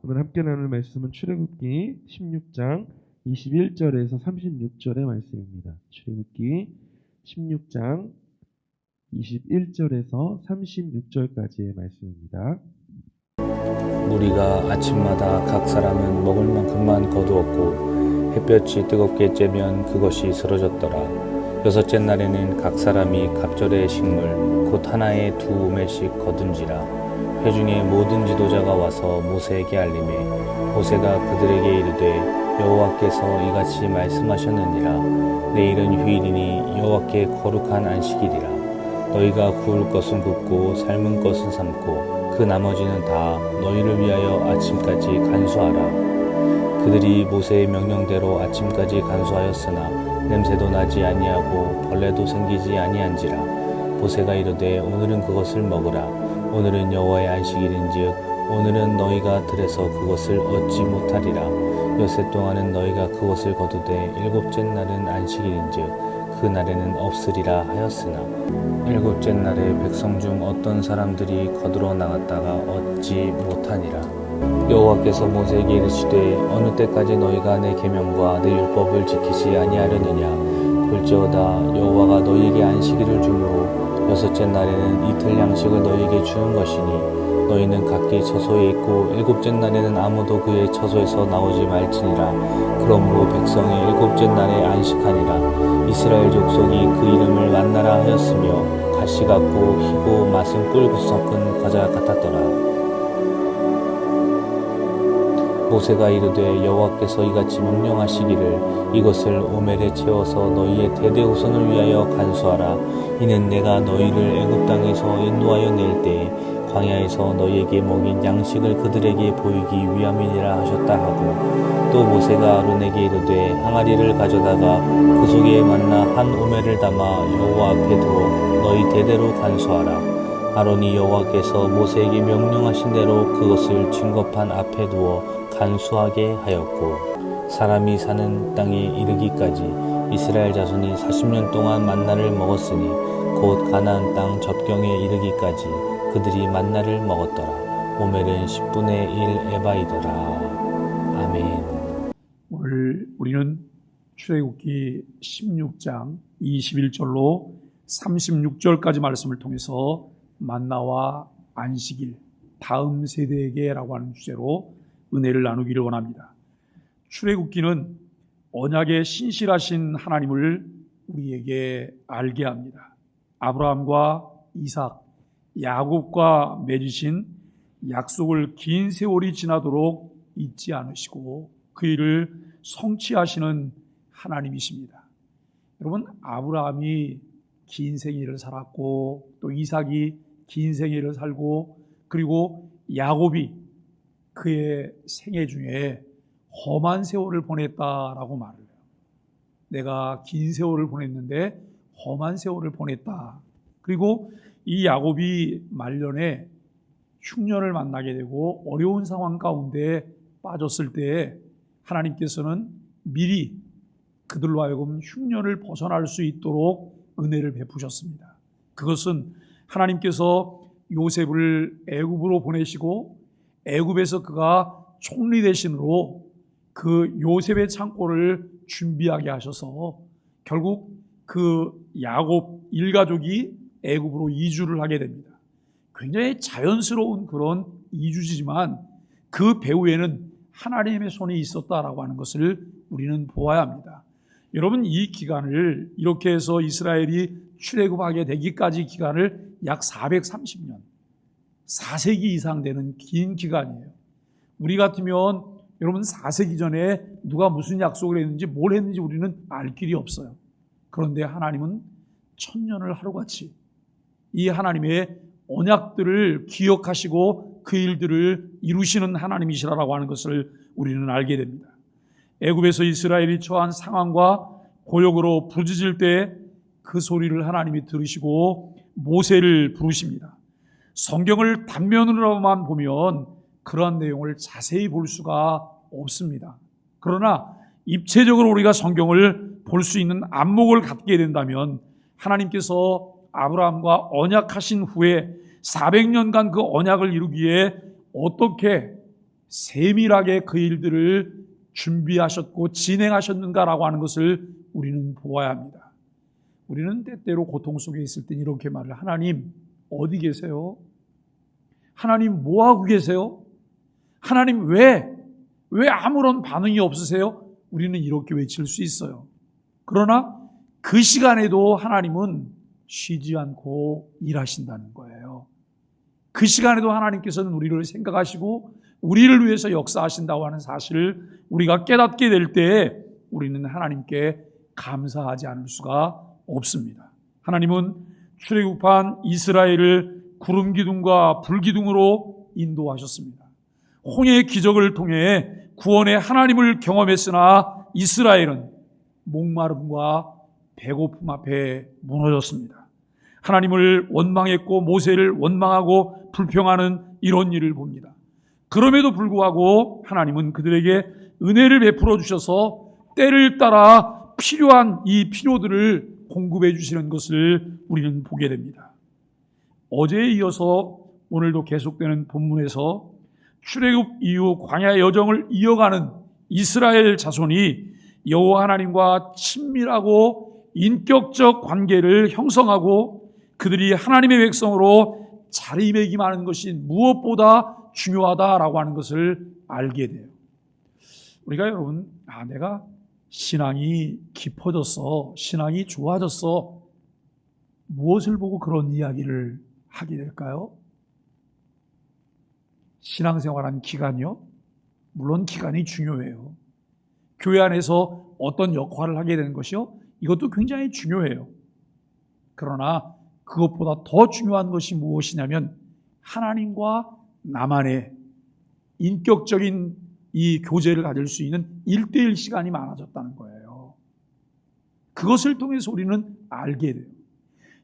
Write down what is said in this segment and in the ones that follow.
오늘 함께 나눌 말씀은 출애굽기 16장 21절에서 36절의 말씀입니다. 출애굽기 16장 21절에서 36절까지의 말씀입니다. 무리가 아침마다 각 사람은 먹을 만큼만 거두었고 햇볕이 뜨겁게 쬐면 그것이 쓰러졌더라. 여섯째 날에는 각 사람이 갑절의 식물 곧 하나에 2오멜씩 거둔지라. 회중의 모든 지도자가 와서 모세에게 알리매 모세가 그들에게 이르되 여호와께서 이같이 말씀하셨느니라. 내일은 휴일이니 여호와께 거룩한 안식일이라. 너희가 구울 것은 굽고 삶은 것은 삶고 그 나머지는 다 너희를 위하여 아침까지 간수하라. 그들이 모세의 명령대로 아침까지 간수하였으나 냄새도 나지 아니하고 벌레도 생기지 아니한지라. 모세가 이르되 오늘은 그것을 먹으라. 오늘은 여호와의 안식일인즉 오늘은 너희가 들에서 그것을 얻지 못하리라. 엿새 동안은 너희가 그것을 거두되 일곱째 날은 안식일인즉 그 날에는 없으리라 하였으나 일곱째 날에 백성 중 어떤 사람들이 거두러 나갔다가 얻지 못하니라. 여호와께서 모세에게 이르시되 어느 때까지 너희가 내 계명과 내 율법을 지키지 아니하려느냐. 볼지어다 여호와가 너희에게 안식일을 주므로 여섯째 날에는 이틀 양식을 너희에게 주는 것이니 너희는 각기 처소에 있고 일곱째 날에는 아무도 그의 처소에서 나오지 말지니라. 그러므로 백성이 일곱째 날에 안식하니라. 이스라엘 족속이 그 이름을 만나라 하였으며 가시 같고 희고 맛은 꿀 섞은 과자 같았더라. 모세가 이르되 여호와께서 이같이 명령하시기를 이것을 오멜에 채워서 너희의 대대 후손을 위하여 간수하라. 이는 내가 너희를 애굽 땅에서 인도하여 낼 때에 광야에서 너희에게 먹인 양식을 그들에게 보이기 위함이니라 하셨다 하고 또 모세가 아론에게 이르되 항아리를 가져다가 그 속에 만나 한 오멜을 담아 여호와 앞에 두어 너희 대대로 간수하라. 아론이 여호와께서 모세에게 명령하신 대로 그것을 증거판 앞에 두어 간수하게 하였고 사람이 사는 땅에 이르기까지 이스라엘 자손이 40년 동안 만나를 먹었으니 곧 가나안 땅 접경에 이르기까지 그들이 만나를 먹었더라. 오멜은 10분의 1 에바이더라. 아멘. 오늘 우리는 출애굽기 16장 21절로 36절까지 말씀을 통해서 만나와 안식일, 다음 세대에게라고 하는 주제로 은혜를 나누기를 원합니다. 출애굽기는 언약의 신실하신 하나님을 우리에게 알게 합니다. 아브라함과 이삭, 야곱과 맺으신 약속을 긴 세월이 지나도록 잊지 않으시고 그 일을 성취하시는 하나님이십니다. 여러분, 아브라함이 긴 생애를 살았고 또 이삭이 긴 생애를 살고 그리고 야곱이 그의 생애 중에 험한 세월을 보냈다라고 말을 해요. 내가 긴 세월을 보냈는데 험한 세월을 보냈다. 그리고 이 야곱이 말년에 흉년을 만나게 되고 어려운 상황 가운데 빠졌을 때 하나님께서는 미리 그들로 하여금 흉년을 벗어날 수 있도록 은혜를 베푸셨습니다. 그것은 하나님께서 요셉을 애굽으로 보내시고 애굽에서 그가 총리 대신으로 그 요셉의 창고를 준비하게 하셔서 결국 그 야곱 일가족이 애굽으로 이주를 하게 됩니다. 굉장히 자연스러운 그런 이주지만 그 배후에는 하나님의 손이 있었다라고 하는 것을 우리는 보아야 합니다. 여러분, 이 기간을 이렇게 해서 이스라엘이 출애굽하게 되기까지 기간을 약 430년, 4세기 이상 되는 긴 기간이에요. 우리 같으면 여러분 4세기 전에 누가 무슨 약속을 했는지 뭘 했는지 우리는 알 길이 없어요. 그런데 하나님은 천년을 하루같이 이 하나님의 언약들을 기억하시고 그 일들을 이루시는 하나님이시라고 하는 것을 우리는 알게 됩니다. 애굽에서 이스라엘이 처한 상황과 고역으로 부르짖을 때 그 소리를 하나님이 들으시고 모세를 부르십니다. 성경을 단면으로만 보면 그러한 내용을 자세히 볼 수가 없습니다. 그러나 입체적으로 우리가 성경을 볼 수 있는 안목을 갖게 된다면 하나님께서 아브라함과 언약하신 후에 400년간 그 언약을 이루기에 어떻게 세밀하게 그 일들을 준비하셨고 진행하셨는가라고 하는 것을 우리는 보아야 합니다. 우리는 때때로 고통 속에 있을 땐 이렇게 말을, 하나님 어디 계세요? 하나님 뭐하고 계세요? 하나님 왜 아무런 반응이 없으세요? 우리는 이렇게 외칠 수 있어요. 그러나 그 시간에도 하나님은 쉬지 않고 일하신다는 거예요. 그 시간에도 하나님께서는 우리를 생각하시고 우리를 위해서 역사하신다고 하는 사실을 우리가 깨닫게 될 때 우리는 하나님께 감사하지 않을 수가 없습니다. 하나님은 출애굽한 이스라엘을 구름 기둥과 불 기둥으로 인도하셨습니다. 홍해의 기적을 통해 구원의 하나님을 경험했으나 이스라엘은 목마름과 배고픔 앞에 무너졌습니다. 하나님을 원망했고 모세를 원망하고 불평하는 이런 일을 봅니다. 그럼에도 불구하고 하나님은 그들에게 은혜를 베풀어 주셔서 때를 따라 필요한 이 필요들을 공급해 주시는 것을 우리는 보게 됩니다. 어제에 이어서 오늘도 계속되는 본문에서 출애굽 이후 광야의 여정을 이어가는 이스라엘 자손이 여호와 하나님과 친밀하고 인격적 관계를 형성하고 그들이 하나님의 백성으로 자리매김하는 것이 무엇보다 중요하다라고 하는 것을 알게 돼요. 우리가 여러분, 내가 신앙이 깊어졌어, 신앙이 좋아졌어, 무엇을 보고 그런 이야기를 하게 될까요? 신앙생활한 기간이요? 물론 기간이 중요해요. 교회 안에서 어떤 역할을 하게 되는 것이요? 이것도 굉장히 중요해요. 그러나 그것보다 더 중요한 것이 무엇이냐면 하나님과 나만의 인격적인 이 교제를 가질 수 있는 1:1 시간이 많아졌다는 거예요. 그것을 통해서 우리는 알게 돼요.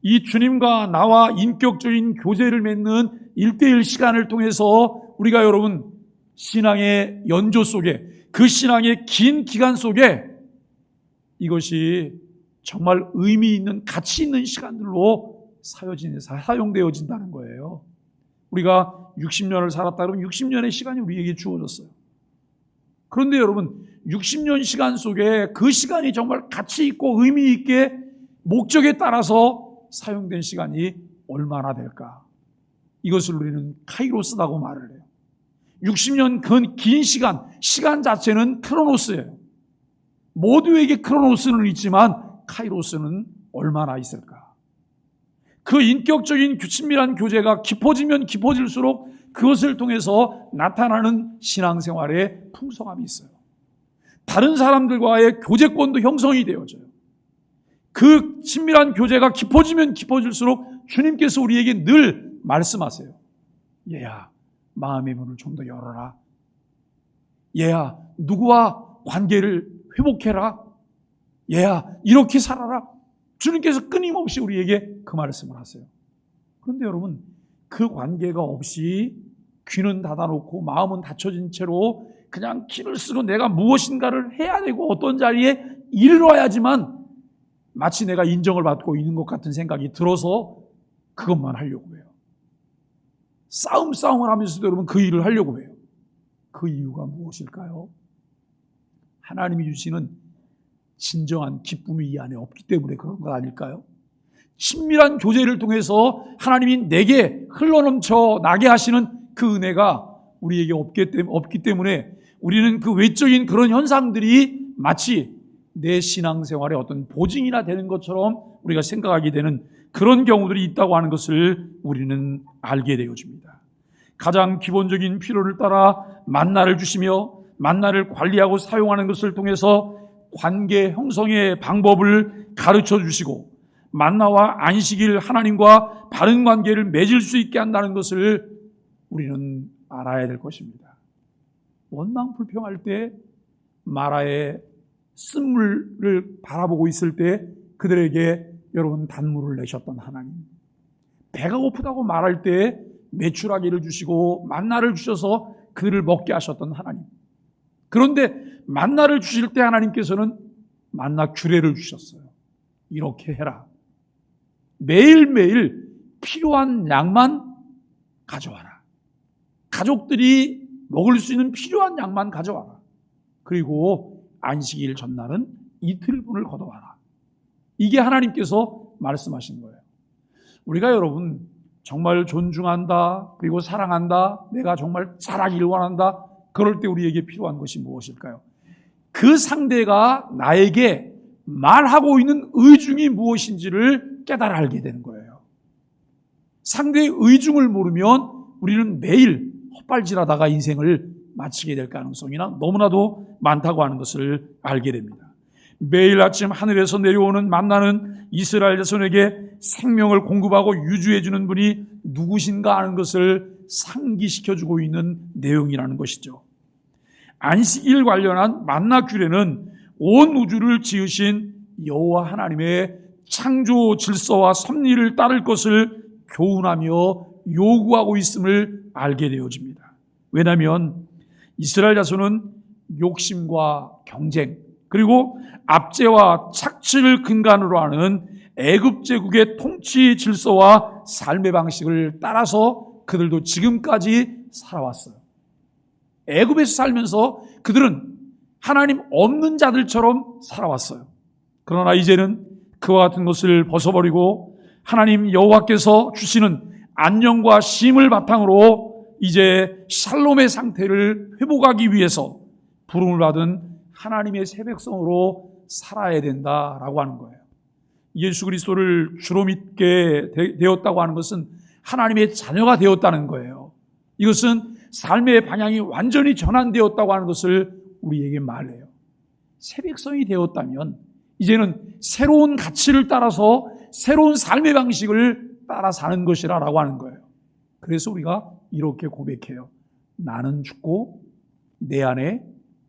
이 주님과 나와 인격적인 교제를 맺는 1:1 시간을 통해서 우리가 여러분 신앙의 연조 속에, 그 신앙의 긴 기간 속에 이것이 정말 의미 있는, 가치 있는 시간들로 사용되어진다는 거예요. 우리가 60년을 살았다 그러면 60년의 시간이 우리에게 주어졌어요. 그런데 여러분 60년 시간 속에 그 시간이 정말 가치 있고 의미 있게 목적에 따라서 사용된 시간이 얼마나 될까? 이것을 우리는 카이로스라고 말을 해요. 60년 그 긴 시간 자체는 크로노스예요. 모두에게 크로노스는 있지만 카이로스는 얼마나 있을까? 그 인격적인 친밀한 교제가 깊어지면 깊어질수록 그것을 통해서 나타나는 신앙생활의 풍성함이 있어요. 다른 사람들과의 교제권도 형성이 되어져요. 그 친밀한 교제가 깊어지면 깊어질수록 주님께서 우리에게 늘 말씀하세요. 얘야, 마음의 문을 좀 더 열어라. 얘야, 누구와 관계를 회복해라. 얘야, 이렇게 살아라. 주님께서 끊임없이 우리에게 그 말씀을 하세요. 그런데 여러분, 그 관계가 없이 귀는 닫아놓고 마음은 닫혀진 채로 그냥 길을 쓰고 내가 무엇인가를 해야 되고 어떤 자리에 이르러야지만 마치 내가 인정을 받고 있는 것 같은 생각이 들어서 그것만 하려고 해요. 싸움을 하면서도 여러분 그 일을 하려고 해요. 그 이유가 무엇일까요? 하나님이 주시는 진정한 기쁨이 이 안에 없기 때문에 그런 거 아닐까요? 친밀한 교제를 통해서 하나님이 내게 흘러넘쳐 나게 하시는 그 은혜가 우리에게 없기 때문에 우리는 그 외적인 그런 현상들이 마치 내 신앙생활의 어떤 보증이나 되는 것처럼 우리가 생각하게 되는 그런 경우들이 있다고 하는 것을 우리는 알게 되어집니다. 가장 기본적인 필요를 따라 만나를 주시며 만나를 관리하고 사용하는 것을 통해서 관계 형성의 방법을 가르쳐 주시고 만나와 안식일 하나님과 바른 관계를 맺을 수 있게 한다는 것을 우리는 알아야 될 것입니다. 원망 불평할 때 마라의 쓴물을 바라보고 있을 때 그들에게 여러분 단물을 내셨던 하나님, 배가 고프다고 말할 때 메추라기를 주시고 만나를 주셔서 그들을 먹게 하셨던 하나님, 그런데 만나를 주실 때 하나님께서는 만나 규례를 주셨어요. 이렇게 해라. 매일매일 필요한 양만 가져와라. 가족들이 먹을 수 있는 필요한 양만 가져와라. 그리고 안식일 전날은 이틀분을 걷어와라. 이게 하나님께서 말씀하신 거예요. 우리가 여러분 정말 존중한다, 그리고 사랑한다, 내가 정말 잘하기를 원한다, 그럴 때 우리에게 필요한 것이 무엇일까요? 그 상대가 나에게 말하고 있는 의중이 무엇인지를 깨달아 알게 되는 거예요. 상대의 의중을 모르면 우리는 매일 헛발질하다가 인생을 마치게 될 가능성이나 너무나도 많다고 하는 것을 알게 됩니다. 매일 아침 하늘에서 내려오는 만나는 이스라엘 자손에게 생명을 공급하고 유주해 주는 분이 누구신가 하는 것을 상기시켜주고 있는 내용이라는 것이죠. 안식일 관련한 만나 규례는 온 우주를 지으신 여호와 하나님의 창조 질서와 섭리를 따를 것을 교훈하며 요구하고 있음을 알게 되어집니다. 왜냐하면 이스라엘 자손은 욕심과 경쟁, 그리고 압제와 착취를 근간으로 하는 애굽 제국의 통치 질서와 삶의 방식을 따라서 그들도 지금까지 살아왔어요. 애굽에서 살면서 그들은 하나님 없는 자들처럼 살아왔어요. 그러나 이제는 그와 같은 것을 벗어버리고 하나님 여호와께서 주시는 안녕과 쉼을 바탕으로 이제 샬롬의 상태를 회복하기 위해서 부름을 받은 하나님의 새 백성으로 살아야 된다라고 하는 거예요. 예수 그리스도를 주로 믿게 되었다고 하는 것은 하나님의 자녀가 되었다는 거예요. 이것은 삶의 방향이 완전히 전환되었다고 하는 것을 우리에게 말해요. 새 백성이 되었다면 이제는 새로운 가치를 따라서 새로운 삶의 방식을 따라 사는 것이라고 하는 거예요. 그래서 우리가 이렇게 고백해요. 나는 죽고 내 안에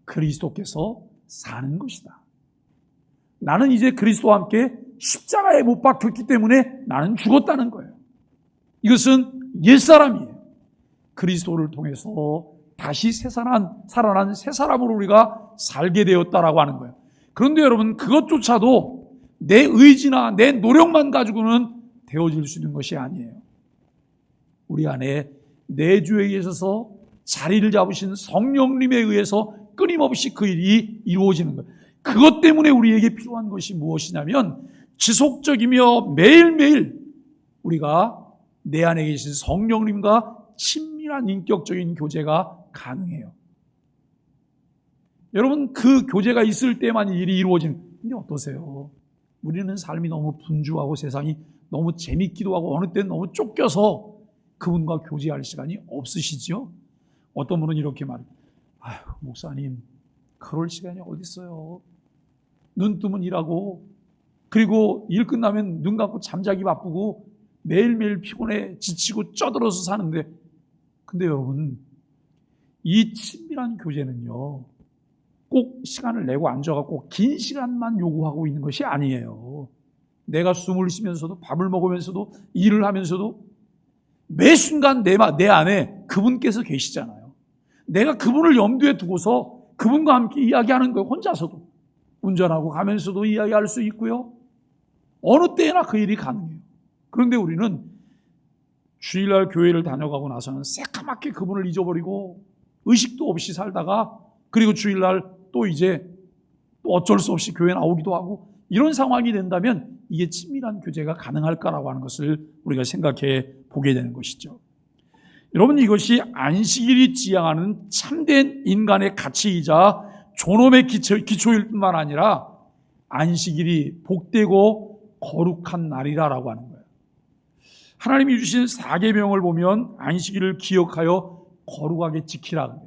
그리스도께서 사는 것이다. 나는 이제 그리스도와 함께 십자가에 못 박혔기 때문에 나는 죽었다는 거예요. 이것은 옛사람이에요. 그리스도를 통해서 다시 살아난 새 사람으로 우리가 살게 되었다라고 하는 거예요. 그런데 여러분, 그것조차도 내 의지나 내 노력만 가지고는 되어질 수 있는 것이 아니에요. 우리 안에 내주에 있어서 자리를 잡으신 성령님에 의해서 끊임없이 그 일이 이루어지는 거예요. 그것 때문에 우리에게 필요한 것이 무엇이냐면 지속적이며 매일매일 우리가 내 안에 계신 성령님과 친밀한 인격적인 교제가 가능해요. 여러분, 그 교제가 있을 때만 일이 이루어지는. 근데 어떠세요? 우리는 삶이 너무 분주하고 세상이 너무 재밌기도 하고 어느 때는 너무 쫓겨서 그분과 교제할 시간이 없으시죠? 어떤 분은 이렇게 말해요. 아휴, 목사님, 그럴 시간이 어디 있어요? 눈 뜨면 일하고, 그리고 일 끝나면 눈 감고 잠자기 바쁘고 매일매일 피곤해 지치고 쪄들어서 사는데, 근데 여러분, 이 친밀한 교제는요, 꼭 시간을 내고 앉아갖고 긴 시간만 요구하고 있는 것이 아니에요. 내가 숨을 쉬면서도 밥을 먹으면서도 일을 하면서도 매 순간 내 안에 그분께서 계시잖아요. 내가 그분을 염두에 두고서 그분과 함께 이야기하는 거예요. 혼자서도. 운전하고 가면서도 이야기할 수 있고요. 어느 때나 그 일이 가능해요. 그런데 우리는 주일날 교회를 다녀가고 나서는 새까맣게 그분을 잊어버리고 의식도 없이 살다가, 그리고 주일날 또 이제 또 어쩔 수 없이 교회 나오기도 하고, 이런 상황이 된다면 이게 친밀한 교제가 가능할까라고 하는 것을 우리가 생각해 보게 되는 것이죠. 여러분, 이것이 안식일이 지향하는 참된 인간의 가치이자 존엄의 기초일 뿐만 아니라 안식일이 복되고 거룩한 날이라고 하는 거예요. 하나님이 주신 4계명을 보면 안식일을 기억하여 거룩하게 지키라 그래요.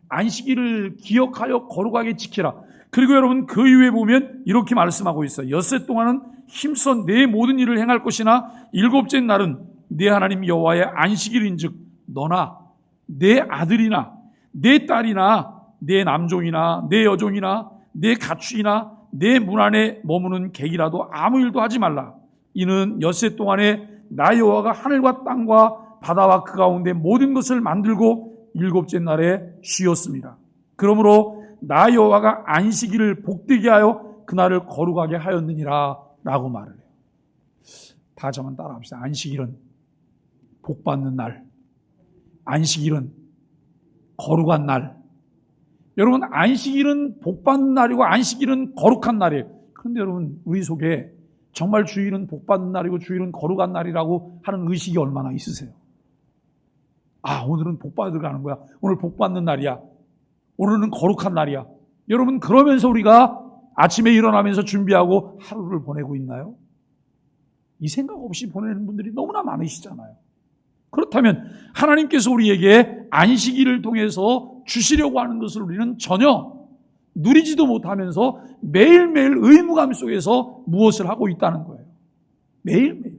안식일을 기억하여 거룩하게 지키라. 그리고 여러분, 그 이후에 보면 이렇게 말씀하고 있어요. 엿새 동안은 힘써 내 모든 일을 행할 것이나 일곱째 날은 내 하나님 여호와의 안식일인즉 너나 내 아들이나 내 딸이나 내 남종이나 내 여종이나 내 가축이나 내 문 안에 머무는 객이라도 아무 일도 하지 말라. 이는 엿새 동안에 나 여호와가 하늘과 땅과 바다와 그 가운데 모든 것을 만들고 일곱째 날에 쉬었습니다. 그러므로 나 여호와가 안식일을 복되게 하여 그날을 거룩하게 하였느니라 라고 말을 해요. 다 같이 한번 따라합시다. 안식일은 복받는 날, 안식일은 거룩한 날. 여러분, 안식일은 복받는 날이고 안식일은 거룩한 날이에요. 그런데 여러분, 우리 속에 정말 주일은 복받는 날이고 주일은 거룩한 날이라고 하는 의식이 얼마나 있으세요? 아, 오늘은 복받으러 가는 거야. 오늘 복받는 날이야. 오늘은 거룩한 날이야. 여러분, 그러면서 우리가 아침에 일어나면서 준비하고 하루를 보내고 있나요? 이 생각 없이 보내는 분들이 너무나 많으시잖아요. 그렇다면 하나님께서 우리에게 안식일을 통해서 주시려고 하는 것을 우리는 전혀 누리지도 못하면서 매일매일 의무감 속에서 무엇을 하고 있다는 거예요. 매일매일.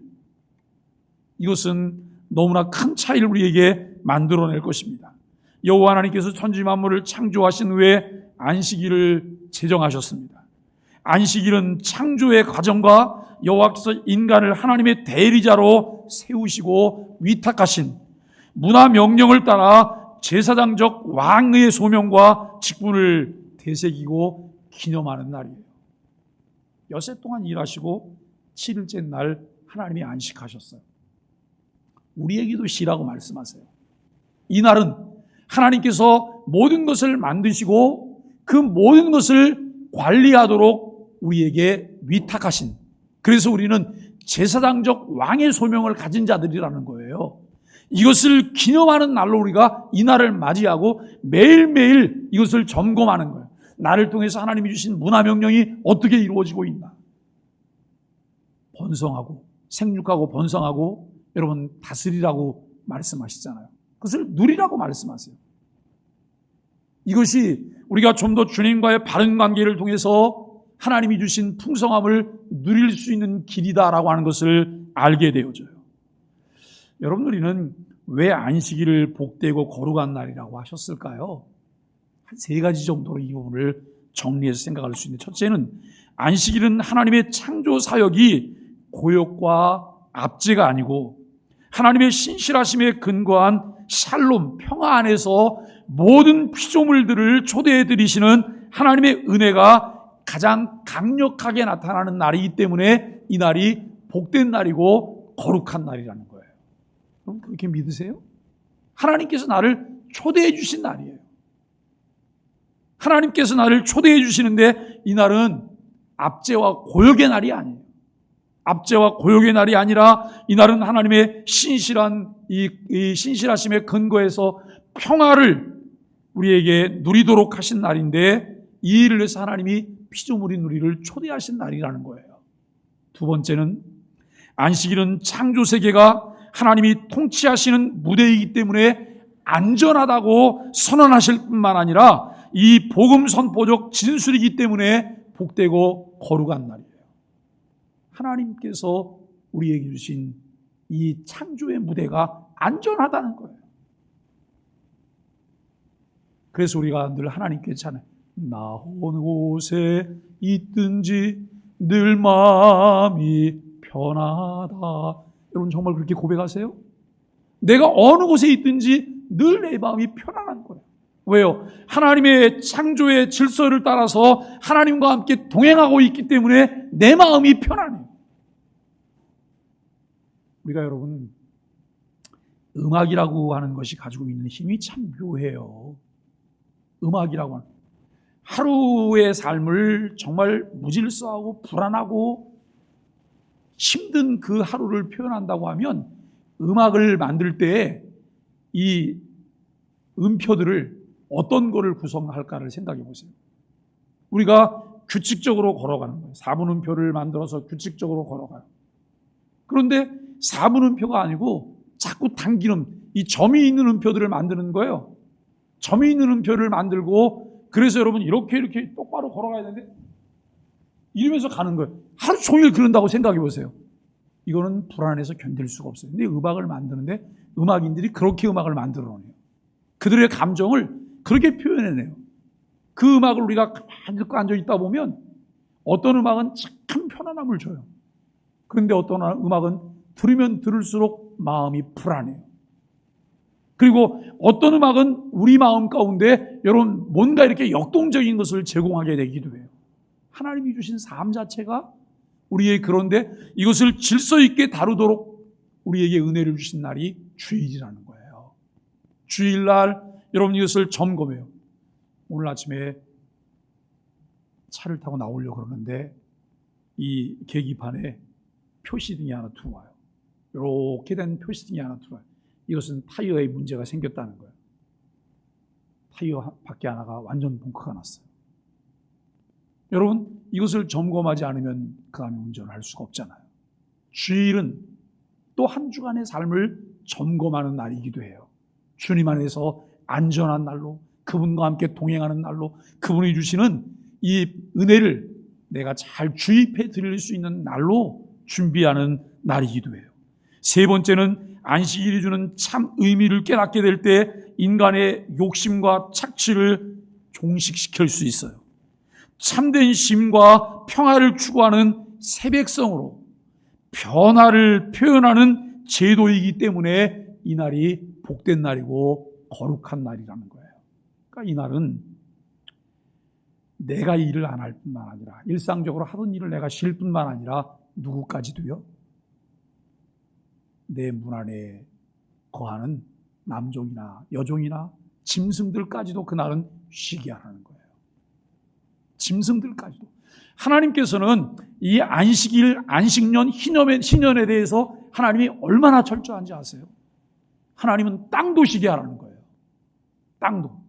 이것은 너무나 큰 차이를 우리에게 만들어낼 것입니다. 여호와 하나님께서 천지 만물을 창조하신 후에 안식일을 제정하셨습니다. 안식일은 창조의 과정과 여호와께서 인간을 하나님의 대리자로 세우시고 위탁하신 문화 명령을 따라 제사장적 왕의 소명과 직분을 되새기고 기념하는 날이에요. 엿새 동안 일하시고 7일째 날 하나님이 안식하셨어요. 우리에게도 쉬라고 말씀하세요. 이 날은 하나님께서 모든 것을 만드시고 그 모든 것을 관리하도록 우리에게 위탁하신, 그래서 우리는 제사장적 왕의 소명을 가진 자들이라는 거예요. 이것을 기념하는 날로 우리가 이 날을 맞이하고 매일매일 이것을 점검하는 거예요. 나를 통해서 하나님이 주신 문화명령이 어떻게 이루어지고 있나. 번성하고 생육하고 번성하고 여러분 다스리라고 말씀하시잖아요. 그것을 누리라고 말씀하세요. 이것이 우리가 좀 더 주님과의 바른 관계를 통해서 하나님이 주신 풍성함을 누릴 수 있는 길이다라고 하는 것을 알게 되어져요. 여러분, 우리는 왜 안식일을 복되고 거룩한 날이라고 하셨을까요? 한 3가지 정도로 이 부분을 정리해서 생각할 수 있는데, 첫째는 안식일은 하나님의 창조 사역이 고역과 압제가 아니고 하나님의 신실하심에 근거한 샬롬, 평화 안에서 모든 피조물들을 초대해 드리시는 하나님의 은혜가 가장 강력하게 나타나는 날이기 때문에 이 날이 복된 날이고 거룩한 날이라는 거예요. 그럼 그렇게 믿으세요? 하나님께서 나를 초대해 주신 날이에요. 하나님께서 나를 초대해 주시는데 이 날은 압제와 고역의 날이 아니에요. 압제와 고역의 날이 아니라 이 날은 하나님의 신실한 이 신실하심의 근거에서 평화를 우리에게 누리도록 하신 날인데, 이 일을 위해서 하나님이 피조물인 우리를 초대하신 날이라는 거예요. 두 번째는 안식일은 창조 세계가 하나님이 통치하시는 무대이기 때문에 안전하다고 선언하실 뿐만 아니라 이 복음 선포적 진술이기 때문에 복되고 거룩한 날이에요. 하나님께서 우리에게 주신 이 창조의 무대가 안전하다는 거예요. 그래서 우리가 늘 하나님께 찬양, 나 어느 곳에 있든지 늘 마음이 편하다. 여러분 정말 그렇게 고백하세요? 내가 어느 곳에 있든지 늘 내 마음이 편안한 거예요. 왜요? 하나님의 창조의 질서를 따라서 하나님과 함께 동행하고 있기 때문에 내 마음이 편안해요. 우리가 여러분 음악이라고 하는 것이 가지고 있는 힘이 참 묘해요. 음악이라고 하는 하루의 삶을 정말 무질서하고 불안하고 힘든 그 하루를 표현한다고 하면 음악을 만들 때 이 음표들을 어떤 거를 구성할까를 생각해 보세요. 우리가 규칙적으로 걸어가는 거예요. 4분 음표를 만들어서 규칙적으로 걸어가요. 그런데 4분 음표가 아니고 자꾸 당기는 이 점이 있는 음표들을 만드는 거예요. 점이 있는 음표를 만들고, 그래서 여러분 이렇게 똑바로 걸어가야 되는데 이러면서 가는 거예요. 하루 종일 그런다고 생각해 보세요. 이거는 불안해서 견딜 수가 없어요. 근데 음악을 만드는데 음악인들이 그렇게 음악을 만들어내요. 그들의 감정을 그렇게 표현해내요. 그 음악을 우리가 가만히 듣고 앉아있다 보면 어떤 음악은 참 편안함을 줘요. 그런데 어떤 음악은 들으면 들을수록 마음이 불안해요. 그리고 어떤 음악은 우리 마음 가운데 여러분 뭔가 이렇게 역동적인 것을 제공하게 되기도 해요. 하나님이 주신 삶 자체가 우리의, 그런데 이것을 질서 있게 다루도록 우리에게 은혜를 주신 날이 주일이라는 거예요. 주일날 여러분 이것을 점검해요. 오늘 아침에 차를 타고 나오려고 그러는데 이 계기판에 표시등이 하나 들어와요. 이렇게 된 표시등이 하나 들어와요. 이것은 타이어에 문제가 생겼다는 거예요. 타이어 밖에 하나가 완전 벙커가 났어요. 여러분 이것을 점검하지 않으면 그 다음에 운전을 할 수가 없잖아요. 주일은 또 한 주간의 삶을 점검하는 날이기도 해요. 주님 안에서 안전한 날로, 그분과 함께 동행하는 날로, 그분이 주시는 이 은혜를 내가 잘 주입해 드릴 수 있는 날로 준비하는 날이기도 해요. 세 번째는 안식일이 주는 참 의미를 깨닫게 될 때 인간의 욕심과 착취를 종식시킬 수 있어요. 참된 쉼과 평화를 추구하는 새백성으로 변화를 표현하는 제도이기 때문에 이 날이 복된 날이고 거룩한 날이라는 거예요. 그러니까 이 날은 내가 일을 안 할 뿐만 아니라 일상적으로 하던 일을 내가 쉴 뿐만 아니라 누구까지도요? 내 문 안에 거하는 남종이나 여종이나 짐승들까지도 그날은 쉬게 하라는 거예요. 짐승들까지도. 하나님께서는 이 안식일, 안식년, 희년에 대해서 하나님이 얼마나 철저한지 아세요? 하나님은 땅도 쉬게 하라는 거예요. 땅도.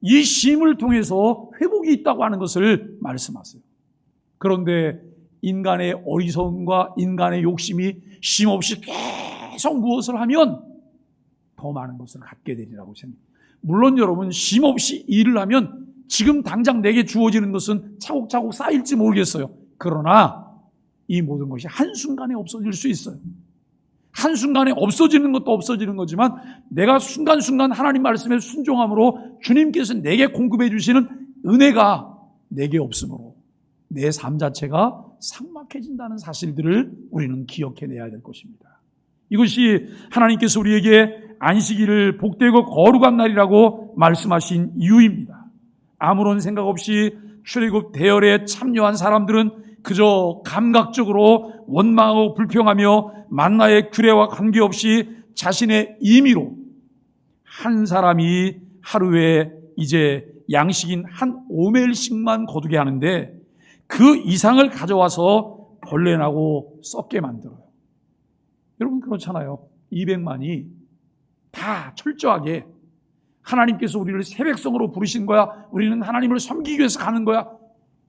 이 쉼을 통해서 회복이 있다고 하는 것을 말씀하세요. 그런데 인간의 어리석음과 인간의 욕심이 쉼 없이 계속 무엇을 하면 더 많은 것을 갖게 되리라고 생각합니다. 물론 여러분 쉼 없이 일을 하면 지금 당장 내게 주어지는 것은 차곡차곡 쌓일지 모르겠어요. 그러나 이 모든 것이 한순간에 없어질 수 있어요. 한순간에 없어지는 것도 없어지는 거지만 내가 순간순간 하나님 말씀에 순종함으로 주님께서 내게 공급해 주시는 은혜가 내게 없으므로 내 삶 자체가 삭막해진다는 사실들을 우리는 기억해내야 될 것입니다. 이것이 하나님께서 우리에게 안식일을 복되고 거룩한 날이라고 말씀하신 이유입니다. 아무런 생각 없이 출애굽 대열에 참여한 사람들은 그저 감각적으로 원망하고 불평하며 만나의 규례와 관계없이 자신의 임의로 한 사람이 하루에 이제 양식인 한 오멜씩만 거두게 하는데 그 이상을 가져와서 벌레나고 썩게 만들어요. 여러분 그렇잖아요. 200만이 다 철저하게 하나님께서 우리를 새 백성으로 부르신 거야. 우리는 하나님을 섬기기 위해서 가는 거야.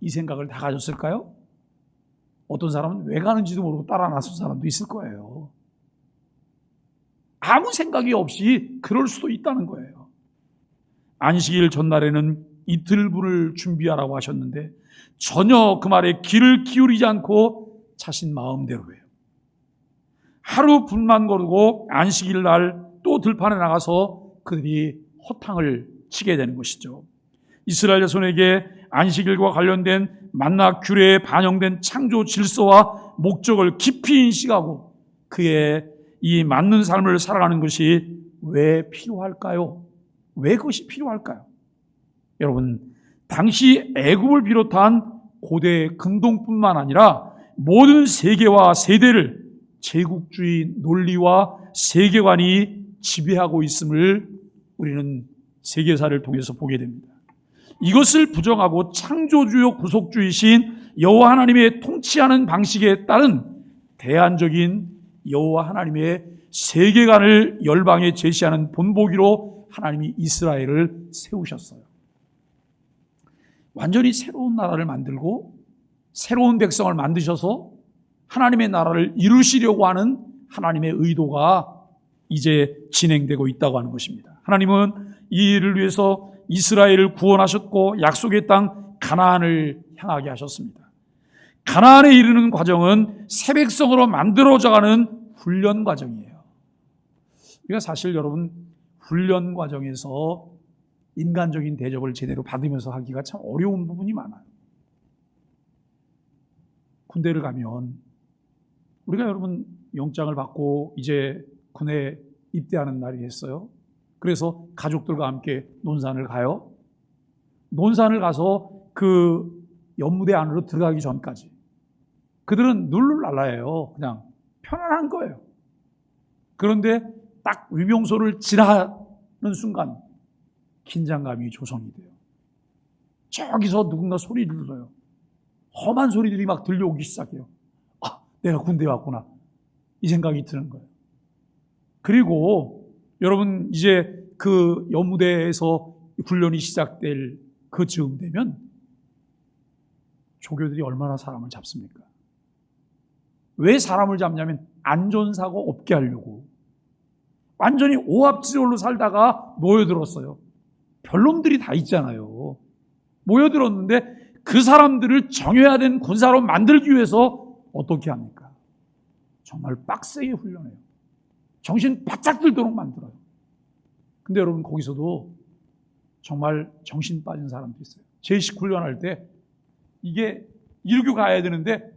이 생각을 다 가졌을까요? 어떤 사람은 왜 가는지도 모르고 따라 나선 사람도 있을 거예요. 아무 생각이 없이 그럴 수도 있다는 거예요. 안식일 전날에는 이틀분을 준비하라고 하셨는데 전혀 그 말에 귀를 기울이지 않고 자신 마음대로 해요. 하루 분만 거두고 안식일 날 또 들판에 나가서 그들이 허탕을 치게 되는 것이죠. 이스라엘 자손에게 안식일과 관련된 만나 규례에 반영된 창조 질서와 목적을 깊이 인식하고 그의 이 맞는 삶을 살아가는 것이 왜 필요할까요? 왜 그것이 필요할까요? 여러분, 당시 애굽을 비롯한 고대 근동뿐만 아니라 모든 세계와 세대를 제국주의 논리와 세계관이 지배하고 있음을 우리는 세계사를 통해서 보게 됩니다. 이것을 부정하고 창조주요 구속주이신 여호와 하나님의 통치하는 방식에 따른 대안적인 여호와 하나님의 세계관을 열방에 제시하는 본보기로 하나님이 이스라엘을 세우셨어요. 완전히 새로운 나라를 만들고 새로운 백성을 만드셔서 하나님의 나라를 이루시려고 하는 하나님의 의도가 이제 진행되고 있다고 하는 것입니다. 하나님은 이 일을 위해서 이스라엘을 구원하셨고 약속의 땅 가나안을 향하게 하셨습니다. 가나안에 이르는 과정은 새 백성으로 만들어져가는 훈련 과정이에요. 우리가 사실 여러분 훈련 과정에서 인간적인 대접을 제대로 받으면서 하기가 참 어려운 부분이 많아요. 군대를 가면 우리가 여러분 영장을 받고 이제 군에 입대하는 날이 됐어요. 그래서 가족들과 함께 논산을 가요. 논산을 가서 그 연무대 안으로 들어가기 전까지 그들은 룰루랄라예요. 그냥 편안한 거예요. 그런데 딱 위병소를 지나는 순간 긴장감이 조성이 돼요. 저기서 누군가 소리를 들어요. 험한 소리들이 막 들려오기 시작해요. 아, 내가 군대에 왔구나. 이 생각이 드는 거예요. 그리고 여러분 이제 그 연무대에서 훈련이 시작될 그 즈음 되면 조교들이 얼마나 사람을 잡습니까? 왜 사람을 잡냐면 안전사고 없게 하려고. 완전히 오합지졸로 살다가 모여들었어요. 별놈들이 다 있잖아요. 모여들었는데 그 사람들을 정해야 되는 군사로 만들기 위해서 어떻게 합니까? 정말 빡세게 훈련해요. 정신 바짝 들도록 만들어요. 근데 여러분 거기서도 정말 정신 빠진 사람도 있어요. 제식 훈련할 때 이게 이렇게 가야 되는데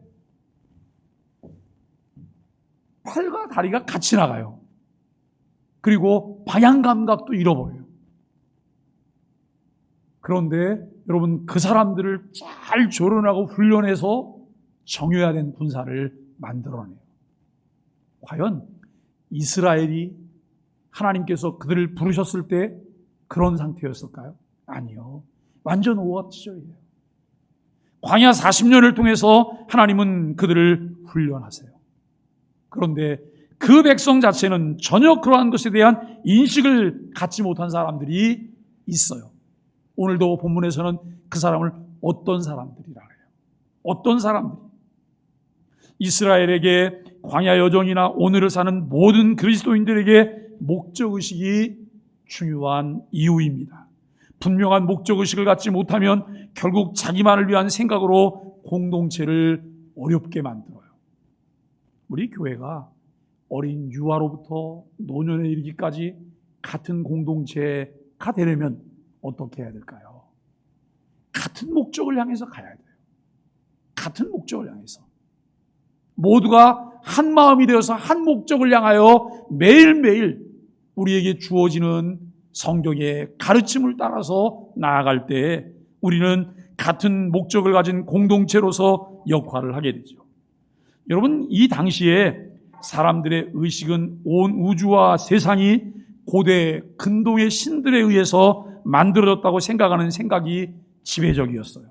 팔과 다리가 같이 나가요. 그리고 방향 감각도 잃어버려요. 그런데 여러분 그 사람들을 잘 조련하고 훈련해서 정해야 되는 군사를 만들어내요. 과연 이스라엘이 하나님께서 그들을 부르셨을 때 그런 상태였을까요? 아니요. 완전 오합지졸이에요. 광야 40년을 통해서 하나님은 그들을 훈련하세요. 그런데 그 백성 자체는 전혀 그러한 것에 대한 인식을 갖지 못한 사람들이 있어요. 오늘도 본문에서는 그 사람을 어떤 사람들이라 해요. 어떤 사람들이. 이스라엘에게 광야 여정이나 오늘을 사는 모든 그리스도인들에게 목적의식이 중요한 이유입니다. 분명한 목적의식을 갖지 못하면 결국 자기만을 위한 생각으로 공동체를 어렵게 만들어요. 우리 교회가 어린 유아로부터 노년에 이르기까지 같은 공동체가 되려면 어떻게 해야 될까요? 같은 목적을 향해서 가야 돼요. 같은 목적을 향해서. 모두가 한 마음이 되어서 한 목적을 향하여 매일매일 우리에게 주어지는 성경의 가르침을 따라서 나아갈 때 우리는 같은 목적을 가진 공동체로서 역할을 하게 되죠. 여러분, 이 당시에 사람들의 의식은 온 우주와 세상이 고대 근동의 신들에 의해서 만들어졌다고 생각하는 생각이 지배적이었어요.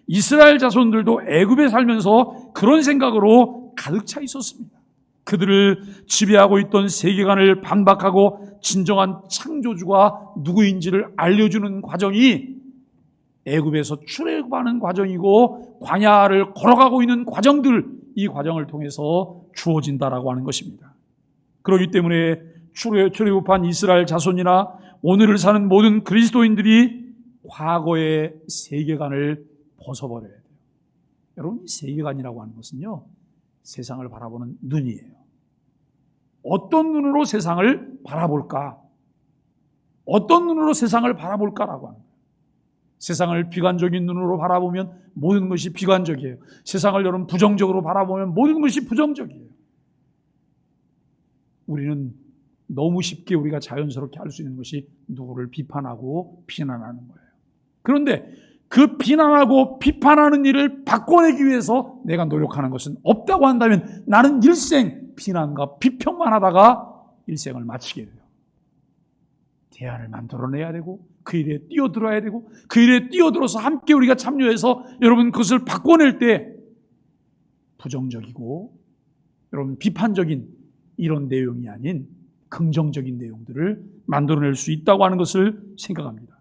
이스라엘 자손들도 애굽에 살면서 그런 생각으로 가득 차 있었습니다. 그들을 지배하고 있던 세계관을 반박하고 진정한 창조주가 누구인지를 알려주는 과정이 애굽에서 출애굽하는 과정이고 광야를 걸어가고 있는 과정들, 이 과정을 통해서 주어진다라고 하는 것입니다. 그렇기 때문에 출애굽한 이스라엘 자손이나 오늘을 사는 모든 그리스도인들이 과거의 세계관을 벗어버려야 돼요. 여러분, 이 세계관이라고 하는 것은요, 세상을 바라보는 눈이에요. 어떤 눈으로 세상을 바라볼까? 어떤 눈으로 세상을 바라볼까라고 하는 거예요. 세상을 비관적인 눈으로 바라보면 모든 것이 비관적이에요. 세상을 여러분 부정적으로 바라보면 모든 것이 부정적이에요. 우리는 너무 쉽게 우리가 자연스럽게 할 수 있는 것이 누구를 비판하고 비난하는 거예요. 그런데 그 비난하고 비판하는 일을 바꿔내기 위해서 내가 노력하는 것은 없다고 한다면 나는 일생 비난과 비평만 하다가 일생을 마치게 돼요. 대안을 만들어내야 되고 그 일에 뛰어들어야 되고 그 일에 뛰어들어서 함께 우리가 참여해서 여러분 그것을 바꿔낼 때 부정적이고 여러분 비판적인 이런 내용이 아닌 긍정적인 내용들을 만들어낼 수 있다고 하는 것을 생각합니다.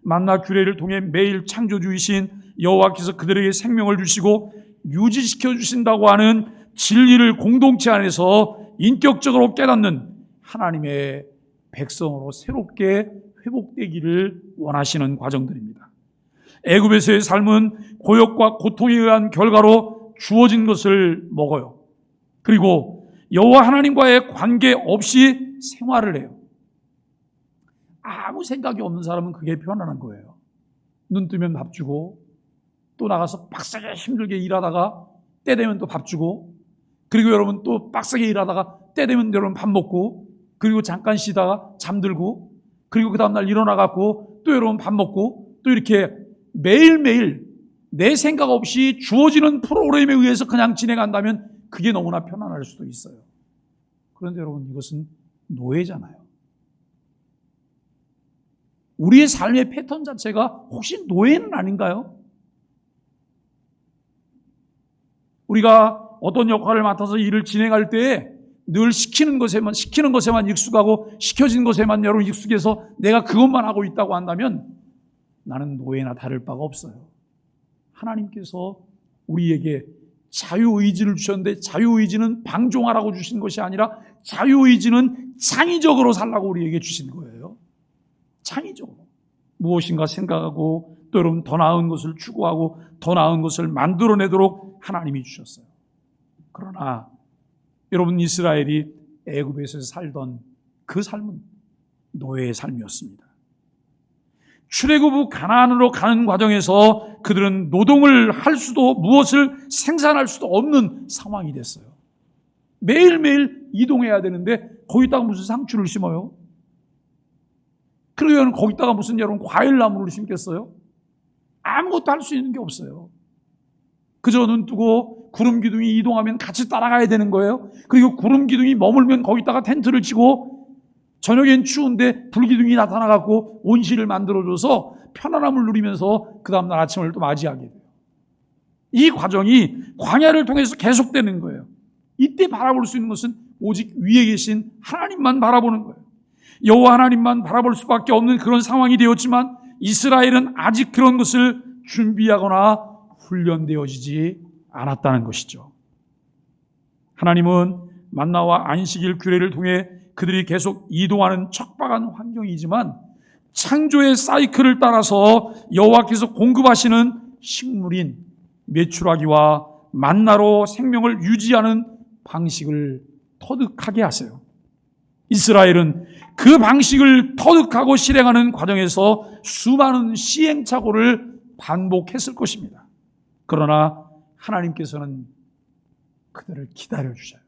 만나 규례를 통해 매일 창조주이신 여호와께서 그들에게 생명을 주시고 유지시켜 주신다고 하는 진리를 공동체 안에서 인격적으로 깨닫는 하나님의 백성으로 새롭게 회복되기를 원하시는 과정들입니다. 애굽에서의 삶은 고역과 고통에 의한 결과로 주어진 것을 먹어요. 그리고 여호와 하나님과의 관계 없이 생활을 해요. 아무 생각이 없는 사람은 그게 편안한 거예요. 눈 뜨면 밥 주고 또 나가서 빡세게 힘들게 일하다가 때 되면 또 밥 주고 그리고 여러분 또 빡세게 일하다가 때 되면 여러분 밥 먹고 그리고 잠깐 쉬다가 잠들고 그리고 그 다음날 일어나갖고 또 여러분 밥 먹고 또 이렇게 매일매일 내 생각 없이 주어지는 프로그램에 의해서 그냥 진행한다면 그게 너무나 편안할 수도 있어요. 그런데 여러분 이것은 노예잖아요. 우리의 삶의 패턴 자체가 혹시 노예는 아닌가요? 우리가 어떤 역할을 맡아서 일을 진행할 때 늘 시키는 것에만 익숙하고 시켜진 것에만 여러분 익숙해서 내가 그것만 하고 있다고 한다면 나는 노예나 다를 바가 없어요. 하나님께서 우리에게 자유의지를 주셨는데 자유의지는 방종하라고 주신 것이 아니라 자유의지는 창의적으로 살라고 우리에게 주신 거예요. 창의적으로. 무엇인가 생각하고 또 여러분 더 나은 것을 추구하고 더 나은 것을 만들어내도록 하나님이 주셨어요. 그러나 여러분 이스라엘이 애굽에서 살던 그 삶은 노예의 삶이었습니다. 출애굽 후 가나안으로 가는 과정에서 그들은 노동을 할 수도 무엇을 생산할 수도 없는 상황이 됐어요. 매일매일 이동해야 되는데 거기다가 무슨 상추를 심어요? 그러면 거기다가 무슨 여러분 과일나무를 심겠어요? 아무것도 할 수 있는 게 없어요. 그저 눈 뜨고 구름 기둥이 이동하면 같이 따라가야 되는 거예요. 그리고 구름 기둥이 머물면 거기다가 텐트를 치고 저녁엔 추운데 불기둥이 나타나갖고 온실을 만들어줘서 편안함을 누리면서 그 다음날 아침을 또 맞이하게 돼요. 이 과정이 광야를 통해서 계속되는 거예요. 이때 바라볼 수 있는 것은 오직 위에 계신 하나님만 바라보는 거예요. 여호와 하나님만 바라볼 수밖에 없는 그런 상황이 되었지만 이스라엘은 아직 그런 것을 준비하거나 훈련되어지지 않았다는 것이죠. 하나님은 만나와 안식일 규례를 통해 그들이 계속 이동하는 척박한 환경이지만 창조의 사이클을 따라서 여호와께서 공급하시는 식물인 메추라기와 만나로 생명을 유지하는 방식을 터득하게 하세요. 이스라엘은 그 방식을 터득하고 실행하는 과정에서 수많은 시행착오를 반복했을 것입니다. 그러나 하나님께서는 그들을 기다려주셔요.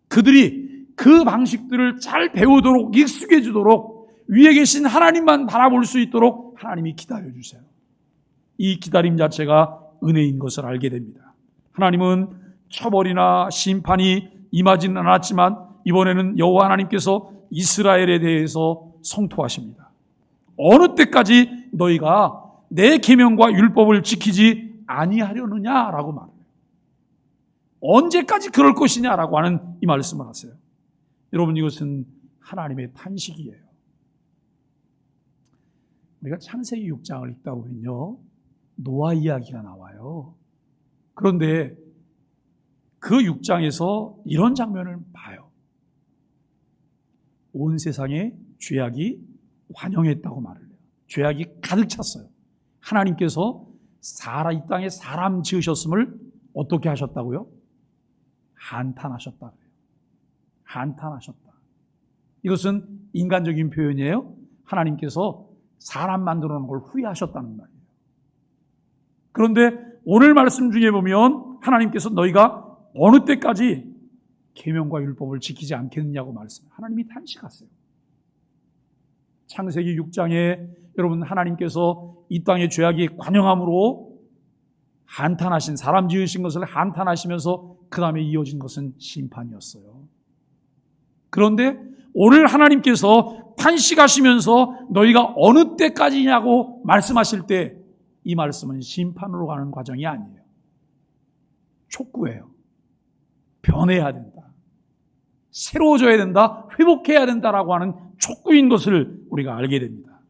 그들이 그 방식들을 잘 배우도록 익숙해지도록 위에 계신 하나님만 바라볼 수 있도록 하나님이 기다려주세요. 이 기다림 자체가 은혜인 것을 알게 됩니다. 하나님은 처벌이나 심판이 임하지는 않았지만 이번에는 여호와 하나님께서 이스라엘에 대해서 성토하십니다. 어느 때까지 너희가 내 계명과 율법을 지키지 아니하려느냐라고 말해요. 언제까지 그럴 것이냐라고 하는 이 말씀을 하세요. 여러분 이것은 하나님의 탄식이에요. 우리가 창세기 6장을 읽다 보면요. 노아 이야기가 나와요. 그런데 그 6장에서 이런 장면을 봐요. 온 세상에 죄악이 환영했다고 말을 해요. 죄악이 가득 찼어요. 하나님께서 이 땅에 사람 지으셨음을 어떻게 하셨다고요? 한탄하셨다. 한탄하셨다. 이것은 인간적인 표현이에요. 하나님께서 사람 만들어 놓은 걸 후회하셨다는 말이에요. 그런데 오늘 말씀 중에 보면 하나님께서 너희가 어느 때까지 계명과 율법을 지키지 않겠느냐고 말씀해요. 하나님이 탄식하세요. 창세기 6장에 여러분 하나님께서 이 땅의 죄악이 관영함으로 한탄하신 사람 지으신 것을 한탄하시면서 그 다음에 이어진 것은 심판이었어요. 그런데 오늘 하나님께서 탄식하시면서 너희가 어느 때까지냐고 말씀하실 때 이 말씀은 심판으로 가는 과정이 아니에요. 촉구예요. 변해야 된다. 새로워져야 된다. 회복해야 된다라고 하는 촉구인 것을 우리가 알게 됩니다.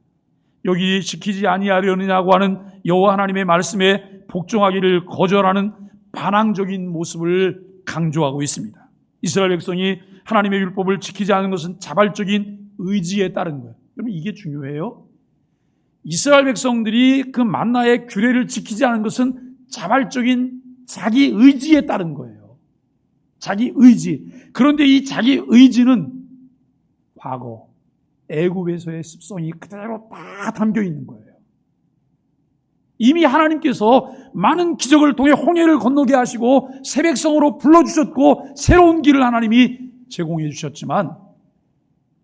여기 지키지 아니하려느냐고 하는 여호와 하나님의 말씀에 복종하기를 거절하는 반항적인 모습을 강조하고 있습니다. 이스라엘 백성이 하나님의 율법을 지키지 않은 것은 자발적인 의지에 따른 거예요. 여러분 이게 중요해요. 이스라엘 백성들이 그 만나의 규례를 지키지 않은 것은 자발적인 자기 의지에 따른 거예요. 자기 의지. 그런데 이 자기 의지는 과거 애굽에서의 습성이 그대로 다 담겨 있는 거예요. 이미 하나님께서 많은 기적을 통해 홍해를 건너게 하시고 새 백성으로 불러주셨고 새로운 길을 하나님이 제공해 주셨지만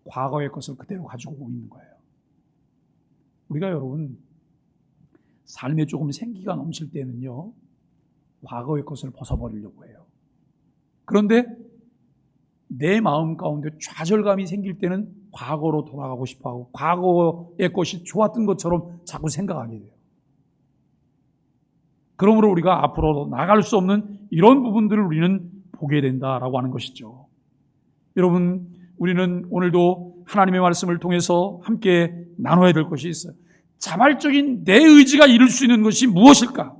과거의 것을 그대로 가지고 오고 있는 거예요. 우리가 여러분 삶에 조금 생기가 넘칠 때는요. 과거의 것을 벗어버리려고 해요. 그런데 내 마음 가운데 좌절감이 생길 때는 과거로 돌아가고 싶어하고 과거의 것이 좋았던 것처럼 자꾸 생각하게 돼요. 그러므로 우리가 앞으로 나갈 수 없는 이런 부분들을 우리는 보게 된다라고 하는 것이죠. 여러분, 우리는 오늘도 하나님의 말씀을 통해서 함께 나눠야 될 것이 있어요. 자발적인 내 의지가 이룰 수 있는 것이 무엇일까?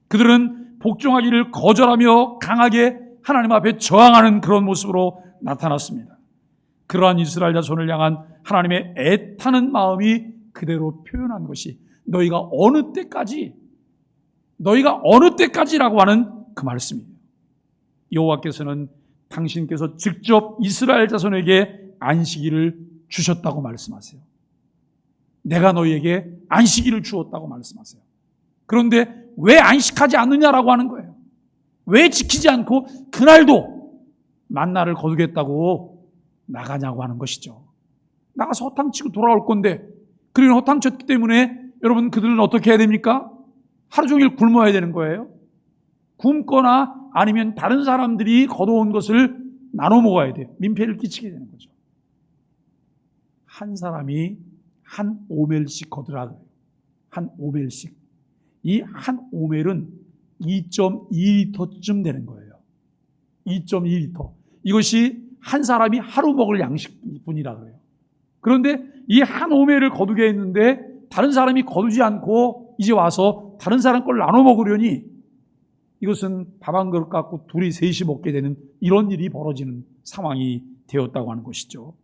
그들은 복종하기를 거절하며 강하게 하나님 앞에 저항하는 그런 모습으로 나타났습니다. 그러한 이스라엘 자손을 향한 하나님의 애타는 마음이 그대로 표현한 것이 너희가 어느 때까지라고 하는 그 말씀이에요. 여호와께서는 당신께서 직접 이스라엘 자손에게 안식일을 주셨다고 말씀하세요. 내가 너희에게 안식일을 주었다고 말씀하세요. 그런데 왜 안식하지 않느냐라고 하는 거예요. 왜 지키지 않고 그날도 만나를 거두겠다고 나가냐고 하는 것이죠. 나가서 허탕치고 돌아올 건데, 그리고 허탕쳤기 때문에 여러분, 그들은 어떻게 해야 됩니까? 하루 종일 굶어야 되는 거예요. 굶거나 아니면 다른 사람들이 거둬온 것을 나눠 먹어야 돼요. 민폐를 끼치게 되는 거죠. 한 사람이 한 오멜씩 거두라 그래요. 한 오멜씩. 이 한 오멜은 2.2리터쯤 되는 거예요. 2.2리터. 이것이 한 사람이 하루 먹을 양식뿐이라 그래요. 그런데 이 한 오멜을 거두게 했는데 다른 사람이 거두지 않고 이제 와서 다른 사람 걸 나눠 먹으려니 이것은 밥 한 그릇 갖고 둘이 셋이 먹게 되는 이런 일이 벌어지는 상황이 되었다고 하는 것이죠.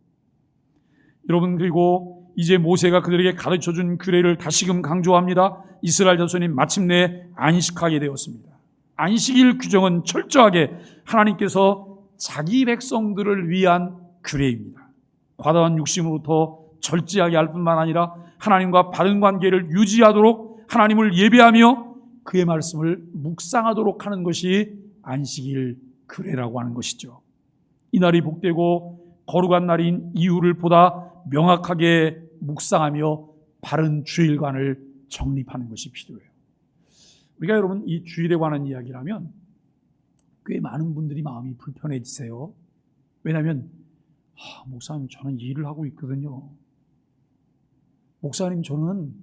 여러분, 그리고 이제 모세가 그들에게 가르쳐준 규례를 다시금 강조합니다. 이스라엘 자손이 마침내 안식하게 되었습니다. 안식일 규정은 철저하게 하나님께서 자기 백성들을 위한 규례입니다. 과다한 욕심으로부터 절제하게 할 뿐만 아니라 하나님과 바른 관계를 유지하도록 하나님을 예배하며 그의 말씀을 묵상하도록 하는 것이 안식일 규례라고 하는 것이죠. 이날이 복되고 거룩한 날인 이유를 보다 명확하게 묵상하며 바른 주일관을 정립하는 것이 필요해요. 우리가 여러분 이 주일에 관한 이야기를 하면 꽤 많은 분들이 마음이 불편해지세요. 왜냐하면 목사님, 저는 일을 하고 있거든요. 목사님, 저는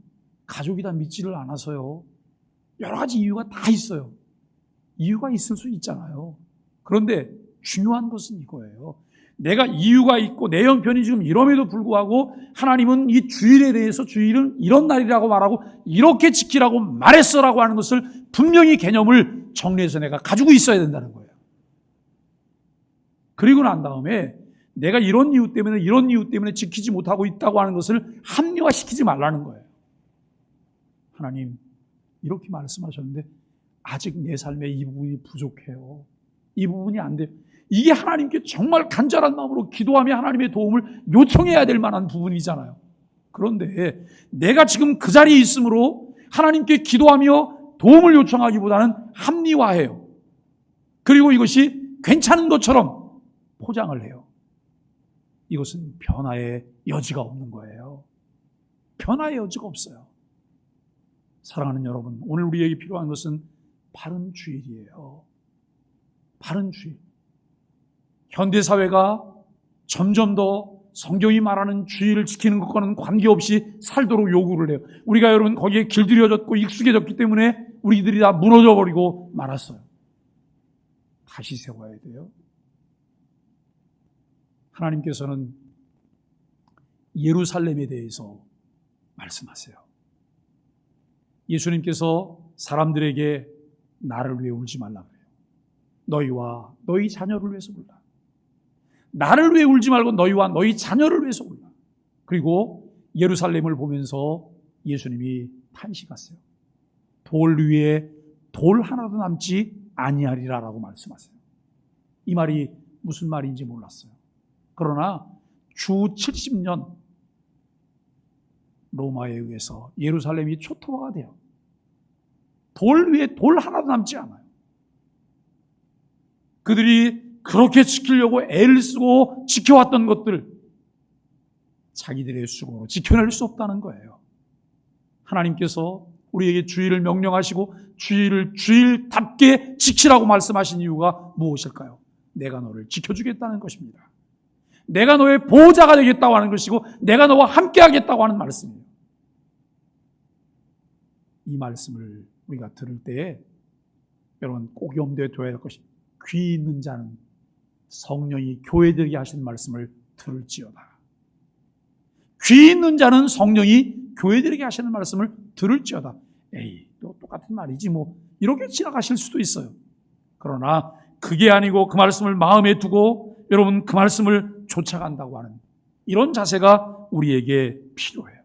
가족이 다 믿지를 않아서요. 여러 가지 이유가 다 있어요. 이유가 있을 수 있잖아요. 그런데 중요한 것은 이거예요. 내가 이유가 있고 내 형편이 지금 이럼에도 불구하고 하나님은 이 주일에 대해서 주일은 이런 날이라고 말하고 이렇게 지키라고 말했어라고 하는 것을 분명히 개념을 정리해서 내가 가지고 있어야 된다는 거예요. 그리고 난 다음에 내가 이런 이유 때문에 지키지 못하고 있다고 하는 것을 합리화시키지 말라는 거예요. 하나님, 이렇게 말씀하셨는데 아직 내 삶에 이 부분이 부족해요. 이 부분이 안 돼요. 이게 하나님께 정말 간절한 마음으로 기도하며 하나님의 도움을 요청해야 될 만한 부분이잖아요. 그런데 내가 지금 그 자리에 있으므로 하나님께 기도하며 도움을 요청하기보다는 합리화해요. 그리고 이것이 괜찮은 것처럼 포장을 해요. 이것은 변화의 여지가 없는 거예요. 변화의 여지가 없어요. 사랑하는 여러분, 오늘 우리에게 필요한 것은 바른 주일이에요. 바른 주일. 현대사회가 점점 더 성경이 말하는 주의를 지키는 것과는 관계없이 살도록 요구를 해요. 우리가 여러분 거기에 길들여졌고 익숙해졌기 때문에 우리들이 다 무너져버리고 말았어요. 다시 세워야 돼요. 하나님께서는 예루살렘에 대해서 말씀하세요. 예수님께서 사람들에게 나를 위해 울지 말라 그래요. 너희와 너희 자녀를 위해서 울라. 나를 위해 울지 말고 너희와 너희 자녀를 위해서 울라. 그리고 예루살렘을 보면서 예수님이 탄식하세요. 돌 위에 돌 하나도 남지 아니하리라라고 말씀하세요. 이 말이 무슨 말인지 몰랐어요. 그러나 주 70년 로마에 의해서 예루살렘이 초토화가 돼요. 돌 위에 돌 하나도 남지 않아요. 그들이 그렇게 지키려고 애를 쓰고 지켜왔던 것들, 자기들의 수고로 지켜낼 수 없다는 거예요. 하나님께서 우리에게 주일을 명령하시고 주일을 주일답게 지키라고 말씀하신 이유가 무엇일까요? 내가 너를 지켜주겠다는 것입니다. 내가 너의 보호자가 되겠다고 하는 것이고 내가 너와 함께 하겠다고 하는 말씀이에요. 이 말씀을 우리가 들을 때에 여러분 꼭 염두에 둬야 할 것이 귀 있는 자는 성령이 교회들에게 하시는 말씀을 들을지어다. 귀 있는 자는 성령이 교회들에게 하시는 말씀을 들을지어다. 에이, 또 똑같은 말이지 뭐 이렇게 지나가실 수도 있어요. 그러나 그게 아니고 그 말씀을 마음에 두고 여러분 그 말씀을 쫓아간다고 하는 이런 자세가 우리에게 필요해요.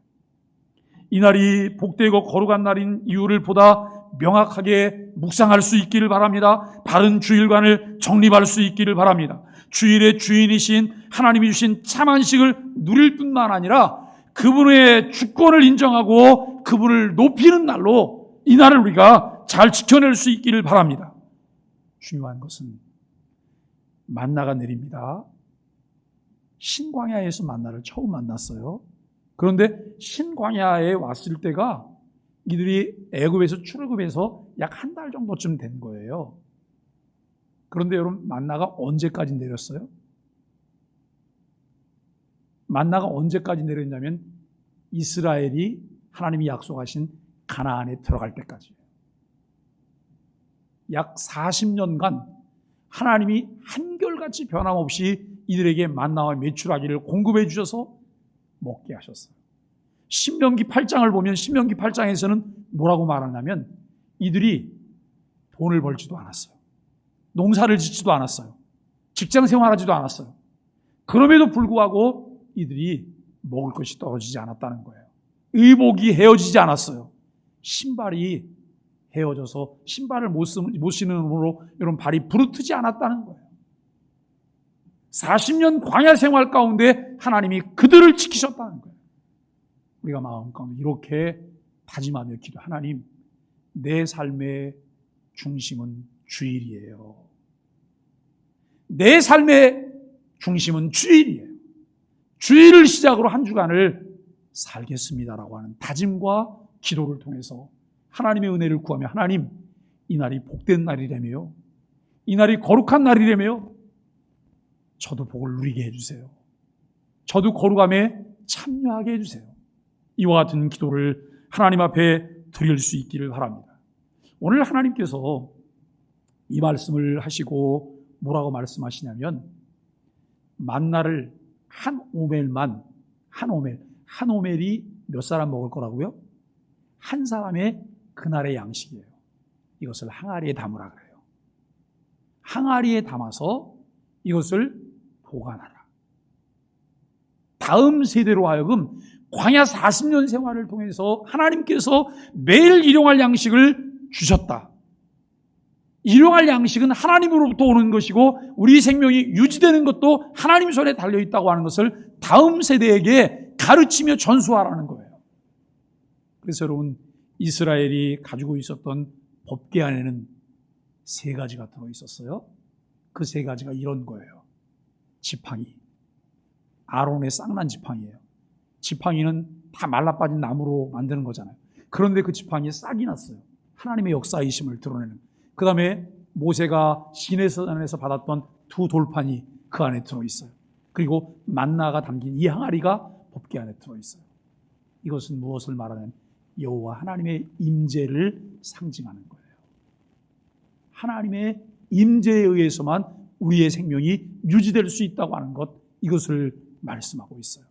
이날이 복되고 거룩한 날인 이유를 보다 명확하게 묵상할 수 있기를 바랍니다. 바른 주일관을 정립할 수 있기를 바랍니다. 주일의 주인이신 하나님이 주신 참안식을 누릴 뿐만 아니라 그분의 주권을 인정하고 그분을 높이는 날로 이 날을 우리가 잘 지켜낼 수 있기를 바랍니다. 중요한 것은 만나가 내립니다. 신광야에서 만나를 처음 만났어요. 그런데 신광야에 왔을 때가 이들이 애굽에서 출애굽해서 약 한 달 정도쯤 된 거예요. 그런데 여러분 만나가 언제까지 내렸어요? 만나가 언제까지 내렸냐면 이스라엘이 하나님이 약속하신 가나안에 들어갈 때까지예요. 약 40년간 하나님이 한결같이 변함없이 이들에게 만나와 메추라기를 공급해 주셔서 먹게 하셨어요. 신명기 8장을 보면 신명기 8장에서는 뭐라고 말하냐면 이들이 돈을 벌지도 않았어요. 농사를 짓지도 않았어요. 직장 생활하지도 않았어요. 그럼에도 불구하고 이들이 먹을 것이 떨어지지 않았다는 거예요. 의복이 헤어지지 않았어요. 신발이 헤어져서 신발을 못 신음으로 여러분 발이 부르트지 않았다는 거예요. 40년 광야 생활 가운데 하나님이 그들을 지키셨다는 거예요. 우리가 마음 가운데 이렇게 다짐하며 기도, 하나님, 내 삶의 중심은 주일이에요. 내 삶의 중심은 주일이에요. 주일을 시작으로 한 주간을 살겠습니다라고 하는 다짐과 기도를 통해서 하나님의 은혜를 구하며 하나님, 이 날이 복된 날이라며요. 이 날이 거룩한 날이라며요. 저도 복을 누리게 해주세요. 저도 거룩함에 참여하게 해주세요. 이와 같은 기도를 하나님 앞에 드릴 수 있기를 바랍니다. 오늘 하나님께서 이 말씀을 하시고 뭐라고 말씀하시냐면 만나를 한 오멜이 몇 사람 먹을 거라고요? 한 사람의 그날의 양식이에요. 이것을 항아리에 담으라 그래요. 항아리에 담아서 이것을 보관하라. 다음 세대로 하여금 광야 40년 생활을 통해서 하나님께서 매일 일용할 양식을 주셨다. 일용할 양식은 하나님으로부터 오는 것이고 우리 생명이 유지되는 것도 하나님 손에 달려있다고 하는 것을 다음 세대에게 가르치며 전수하라는 거예요. 그래서 여러분 이스라엘이 가지고 있었던 법궤 안에는 3가지가 들어있었어요. 그 3가지가 이런 거예요. 지팡이, 아론의 쌍난 지팡이에요. 지팡이는 다 말라빠진 나무로 만드는 거잖아요. 그런데 그 지팡이에 싹이 났어요. 하나님의 역사이심을 드러내는. 그 다음에 모세가 시내산에서 받았던 2 돌판이 그 안에 들어있어요. 그리고 만나가 담긴 이 항아리가 법궤 안에 들어있어요. 이것은 무엇을 말하냐면 여호와 하나님의 임재를 상징하는 거예요. 하나님의 임재에 의해서만 우리의 생명이 유지될 수 있다고 하는 것, 이것을 말씀하고 있어요.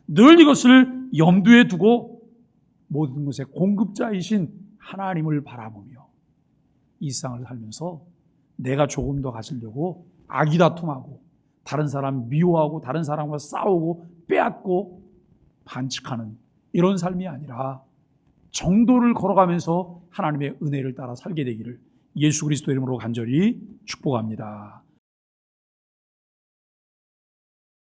늘 이것을 염두에 두고 모든 것의 공급자이신 하나님을 바라보며 이 세상을 살면서 내가 조금 더 가지려고 악이다툼하고 다른 사람 미워하고 다른 사람과 싸우고 빼앗고 반칙하는 이런 삶이 아니라 정도를 걸어가면서 하나님의 은혜를 따라 살게 되기를 예수 그리스도 이름으로 간절히 축복합니다.